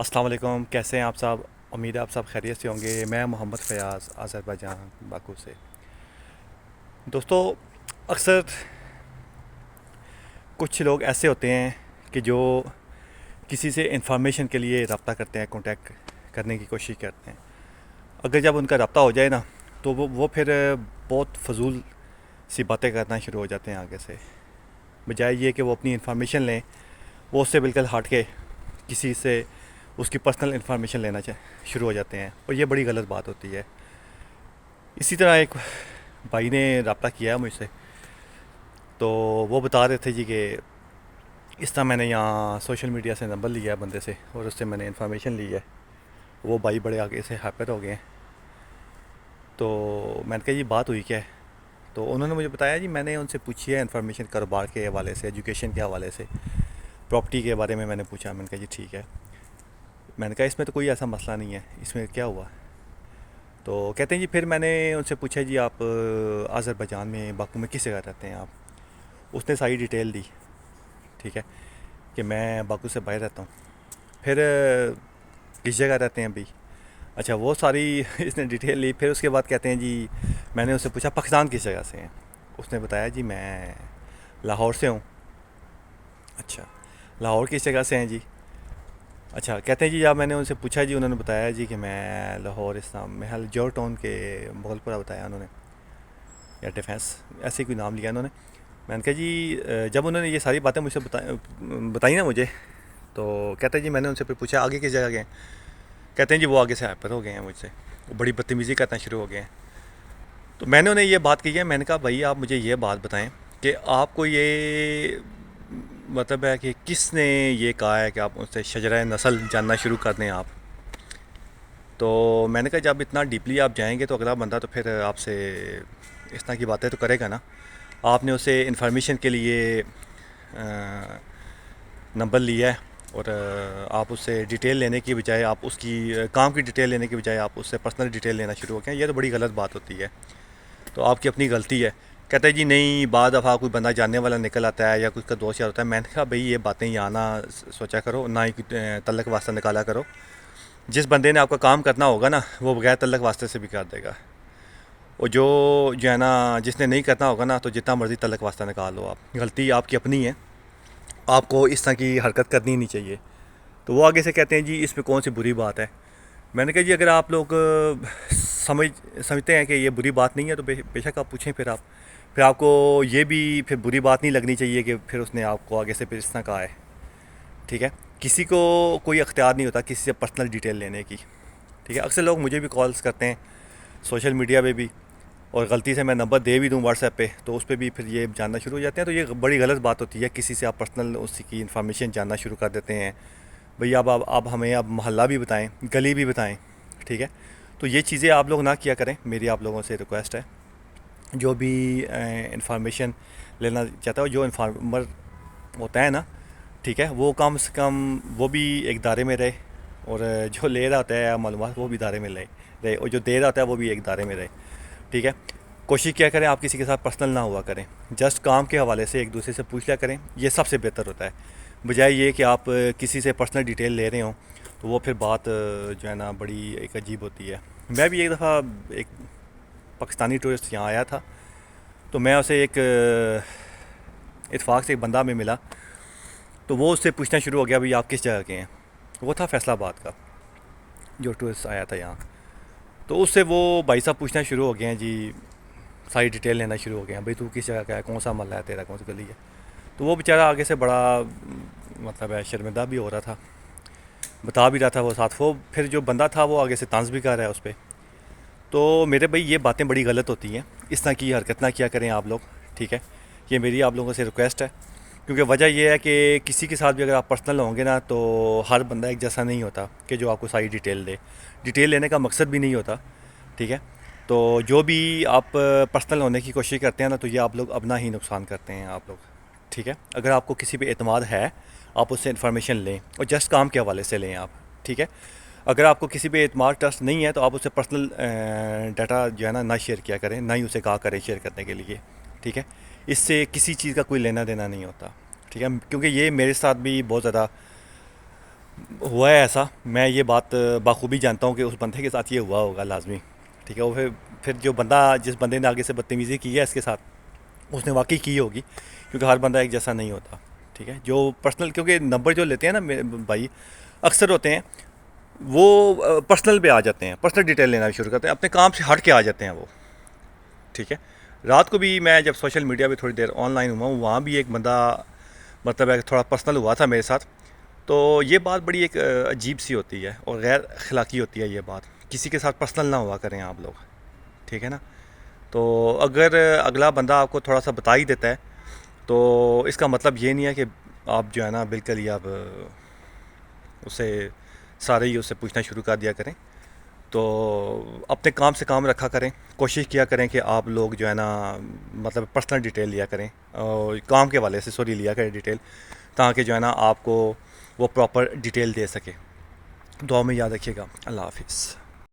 السلام علیکم، کیسے ہیں آپ صاحب؟ امید ہے آپ سب خیریت سے ہوں گے۔ میں محمد فیاض، آذربائیجان، باکو سے۔ دوستو، اکثر کچھ لوگ ایسے ہوتے ہیں کہ جو کسی سے انفارمیشن کے لیے رابطہ کرتے ہیں، کانٹیکٹ کرنے کی کوشش کرتے ہیں۔ اگر جب ان کا رابطہ ہو جائے نا تو وہ پھر بہت فضول سی باتیں کرنا شروع ہو جاتے ہیں آگے سے، بجائے یہ کہ وہ اپنی انفارمیشن لیں۔ وہ اس سے بالکل ہٹ کے کسی سے اس کی پرسنل انفارمیشن لینا شروع ہو جاتے ہیں، اور یہ بڑی غلط بات ہوتی ہے۔ اسی طرح ایک بھائی نے رابطہ کیا ہے مجھ سے، تو وہ بتا رہے تھے جی کہ اس طرح میں نے یہاں سوشل میڈیا سے نمبر لیا ہے بندے سے، اور اس سے میں نے انفارمیشن لی ہے۔ وہ بھائی بڑے آگے سے ہیپر ہو گئے ہیں۔ تو میں نے کہا یہ بات ہوئی کیا ہے؟ تو انہوں نے مجھے بتایا جی میں نے ان سے پوچھی ہے انفارمیشن کاروبار کے حوالے سے، ایجوکیشن کے حوالے سے، پراپرٹی کے بارے میں نے پوچھا۔ میں نے کہا جی ٹھیک ہے۔ میں نے کہا اس میں تو کوئی ایسا مسئلہ نہیں ہے، اس میں کیا ہوا؟ تو کہتے ہیں جی پھر میں نے ان سے پوچھا جی آپ آذربائیجان میں باکو میں کس جگہ رہتے ہیں آپ؟ اس نے ساری ڈیٹیل دی، ٹھیک ہے، کہ میں باکو سے باہر رہتا ہوں۔ پھر کس جگہ رہتے ہیں ابھی؟ اچھا، وہ ساری اس نے ڈیٹیل لی۔ پھر اس کے بعد کہتے ہیں جی میں نے اس سے پوچھا پاکستان کس جگہ سے ہیں؟ اس نے بتایا جی میں لاہور سے ہوں۔ اچھا، لاہور کس جگہ سے ہیں جی؟ اچھا، کہتے ہیں جی جب میں نے ان سے پوچھا جی، انہوں نے بتایا جی کہ میں لاہور اسلام محل جور ٹاؤن کے مغل پورہ بتایا انہوں نے، یا ڈیفینس ایسے کوئی نام لیا انہوں نے۔ میں نے کہا جی جب انہوں نے یہ ساری باتیں مجھ سے بتائی نا مجھے، تو کہتے ہیں جی میں نے ان سے پھر پوچھا آگے کس جگہ گئے؟ کہتے ہیں جی وہ آگے سے ہائپر ہو گئے ہیں مجھ سے، وہ بڑی بدتمیزی کرنا شروع ہو گئے ہیں۔ تو میں نے انہیں یہ بات کی ہے، میں نے کہا بھائی آپ مجھے یہ بات بتائیں کہ آپ کو یہ مطلب ہے کہ کس نے یہ کہا ہے کہ آپ ان سے شجرہ نسل جاننا شروع کر دیں آپ؟ تو میں نے کہا جب اتنا ڈیپلی آپ جائیں گے تو اگلا بندہ تو پھر آپ سے اس طرح کی باتیں تو کرے گا نا۔ آپ نے اسے انفارمیشن کے لیے نمبر لیا ہے، اور آپ اس سے ڈیٹیل لینے کی بجائے، آپ اس کی کام کی ڈیٹیل لینے کی بجائے آپ اس سے پرسنل ڈیٹیل لینا شروع ہو گئے ہیں۔ یہ تو بڑی غلط بات ہوتی ہے، تو آپ کی اپنی غلطی ہے۔ کہتا ہے جی نہیں، بعد دفعہ کوئی بندہ جاننے والا نکل آتا ہے یا کوئی کا دوست یار ہوتا ہے۔ میں نے کہا بھائی یہ باتیں یہاں نہ سوچا کرو، نہ ہی تعلق واسطہ نکالا کرو۔ جس بندے نے آپ کا کام کرنا ہوگا نا وہ بغیر تعلق واسطے سے بھی کر دے گا، اور جو ہے نا جس نے نہیں کرنا ہوگا نا تو جتنا مرضی تعلق واسطہ نکال لو آپ، غلطی آپ کی اپنی ہے۔ آپ کو اس طرح کی حرکت کرنی نہیں چاہیے۔ تو وہ آگے سے کہتے ہیں جی اس میں کون سی بری بات ہے؟ میں نے کہا جی اگر آپ لوگ سمجھتے ہیں کہ یہ بری بات نہیں ہے تو بے شک آپ پوچھیں۔ پھر آپ کو یہ بھی پھر بری بات نہیں لگنی چاہیے کہ پھر اس نے آپ کو آگے سے پھر اس طرح کہا ہے، ٹھیک ہے۔ کسی کو کوئی اختیار نہیں ہوتا کسی سے پرسنل ڈیٹیل لینے کی، ٹھیک ہے۔ اکثر لوگ مجھے بھی کالز کرتے ہیں سوشل میڈیا پہ بھی، اور غلطی سے میں نمبر دے بھی دوں واٹس ایپ پہ تو اس پہ بھی پھر یہ جاننا شروع ہو جاتے ہیں۔ تو یہ بڑی غلط بات ہوتی ہے، کسی سے آپ پرسنل اس کی انفارمیشن جاننا شروع کر دیتے ہیں۔ بھئی اب ہمیں اب محلہ بھی بتائیں، گلی بھی بتائیں، ٹھیک ہے۔ تو یہ چیزیں آپ لوگ نہ کیا کریں، میری آپ لوگوں سے ریکویسٹ ہے۔ جو بھی انفارمیشن لینا چاہتا ہے، جو انفارمر ہوتا ہے نا، ٹھیک ہے، وہ کم سے کم وہ بھی ایک دائرے میں رہے، اور جو لے رہا ہوتا ہے معلومات وہ بھی دائرے میں رہے، اور جو دے رہا ہوتا ہے وہ بھی ایک دائرے میں رہے، ٹھیک ہے۔ کوشش کیا کریں آپ کسی کے ساتھ پرسنل نہ ہوا کریں، جسٹ کام کے حوالے سے ایک دوسرے سے پوچھ لیا کریں، یہ سب سے بہتر ہوتا ہے، بجائے یہ کہ آپ کسی سے پرسنل ڈیٹیل لے رہے ہوں تو وہ پھر بات جو ہے نا بڑی ایک عجیب ہوتی ہے۔ میں بھی ایک دفعہ ایک پاکستانی ٹورسٹ یہاں آیا تھا، تو میں اسے ایک اتفاق سے ایک بندہ میں ملا، تو وہ اس سے پوچھنا شروع ہو گیا بھئی آپ کس جگہ کے ہیں؟ وہ تھا فیصل آباد کا، جو ٹورسٹ آیا تھا یہاں۔ تو اس سے وہ بھائی صاحب پوچھنا شروع ہو گئے ہیں جی، ساری ڈیٹیل لینا شروع ہو گئے ہیں، بھئی تو کس جگہ کا ہے، کون سا محلہ ہے تیرا، کون سی گلی ہے؟ تو وہ بیچارہ آگے سے بڑا مطلب ہے شرمندہ بھی ہو رہا تھا، بتا بھی رہا تھا وہ ساتھ، وہ پھر جو بندہ تھا وہ آگے سے طنز بھی کر رہا ہے اس پہ۔ تو میرے بھائی یہ باتیں بڑی غلط ہوتی ہیں، اس طرح کی حرکت نہ کیا کریں آپ لوگ، ٹھیک ہے۔ یہ میری آپ لوگوں سے ریکویسٹ ہے، کیونکہ وجہ یہ ہے کہ کسی کے ساتھ بھی اگر آپ پرسنل ہوں گے نا تو ہر بندہ ایک جیسا نہیں ہوتا کہ جو آپ کو ساری ڈیٹیل دے، ڈیٹیل لینے کا مقصد بھی نہیں ہوتا، ٹھیک ہے۔ تو جو بھی آپ پرسنل ہونے کی کوشش کرتے ہیں نا تو یہ آپ لوگ اپنا ہی نقصان کرتے ہیں آپ لوگ، ٹھیک ہے۔ اگر آپ کو کسی پہ اعتماد ہے آپ اس سے انفارمیشن لیں، اور جسٹ کام کے حوالے سے لیں آپ، ٹھیک ہے۔ اگر آپ کو کسی پہ اعتماد ٹرسٹ نہیں ہے تو آپ اسے پرسنل ڈاٹا جو ہے نا نہ شیئر کیا کریں، نہ ہی اسے کہا کریں شیئر کرنے کے لیے، ٹھیک ہے۔ اس سے کسی چیز کا کوئی لینا دینا نہیں ہوتا، ٹھیک ہے، کیونکہ یہ میرے ساتھ بھی بہت زیادہ ہوا ہے ایسا، میں یہ بات بخوبی جانتا ہوں کہ اس بندے کے ساتھ یہ ہوا ہوگا لازمی، ٹھیک ہے. وہ پھر جو بندہ، جس بندے نے آگے سے بدتمیزی کی ہے اس کے ساتھ، اس نے واقعی کی ہوگی، کیونکہ ہر بندہ ایک جیسا نہیں ہوتا. ٹھیک ہے. جو پرسنل، کیونکہ نمبر جو لیتے ہیں نا بھائی، اکثر ہوتے ہیں وہ پرسنل پہ آ جاتے ہیں، پرسنل ڈیٹیل لینا بھی شروع کرتے ہیں، اپنے کام سے ہٹ کے آ جاتے ہیں وہ. ٹھیک ہے. رات کو بھی میں جب سوشل میڈیا پہ تھوڑی دیر آن لائن ہوا ہوں، وہاں بھی ایک بندہ مطلب ہے تھوڑا پرسنل ہوا تھا میرے ساتھ. تو یہ بات بڑی ایک عجیب سی ہوتی ہے اور غیر اخلاقی ہوتی ہے یہ بات. کسی کے ساتھ پرسنل نہ ہوا کریں آپ لوگ، ٹھیک ہے نا. تو اگر اگلا بندہ آپ کو تھوڑا سا بتا ہی دیتا ہے تو اس کا مطلب یہ نہیں ہے کہ آپ جو ہے نا بالکل ہی آپ اسے سارے ہی اس سے پوچھنا شروع کر دیا کریں. تو اپنے کام سے کام رکھا کریں، کوشش کیا کریں کہ آپ لوگ جو ہے نا مطلب پرسنل ڈیٹیل لیا کریں، اور کام کے والے سے لیا کریں ڈیٹیل، تاکہ جو ہے نا آپ کو وہ پراپر ڈیٹیل دے سکے. دعا میں یاد رکھیے گا. اللہ حافظ.